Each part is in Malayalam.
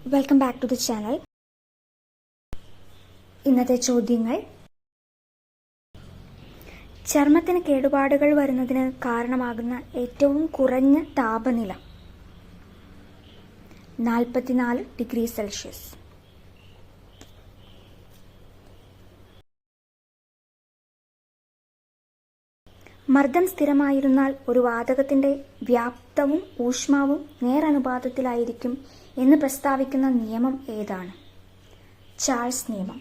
Welcome back to the channel. ഇന്നത്തെ ചോദ്യങ്ങൾ: ചർമ്മത്തിന് കേടുപാടുകൾ വരുന്നതിന് കാരണമാകുന്ന ഏറ്റവും കുറഞ്ഞ താപനില 44 ഡിഗ്രി സെൽഷ്യസ്. മർദ്ദം സ്ഥിരമായിരുന്നാൽ ഒരു വാതകത്തിന്റെ വ്യാപ്തവും ഊഷ്മാവും നേരനുപാതത്തിലായിരിക്കും എന്ന് പ്രസ്താവിക്കുന്ന നിയമം ഏതാണ്? ചാൾസ് നിയമം.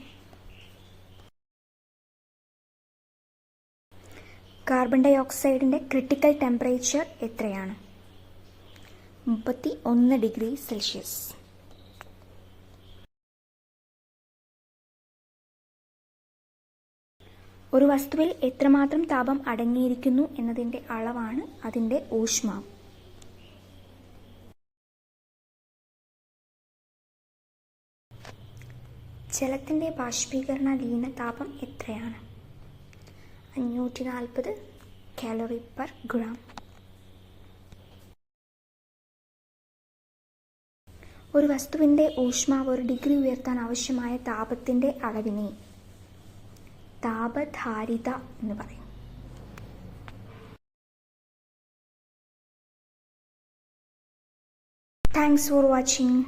കാർബൺ ഡൈ ഓക്സൈഡിന്റെ ക്രിട്ടിക്കൽ ടെമ്പറേച്ചർ എത്രയാണ്? 31 ഡിഗ്രി സെൽഷ്യസ്. ഒരു വസ്തുവിൽ എത്രമാത്രം താപം അടങ്ങിയിരിക്കുന്നു എന്നതിന്റെ അളവാണ് അതിന്റെ ഊഷ്മാവ്. ജലത്തിന്റെ ബാഷ്പീകരണ ലീന താപം എത്രയാണ്? 540 കാലറി പെർ ഗ്രാം. ഒരു വസ്തുവിന്റെ ഊഷ്മാവ് 1 ഡിഗ്രി ഉയർത്താൻ ആവശ്യമായ താപത്തിന്റെ അളവിനെ താപധാരിത എന്ന് പറയും. Thanks for watching.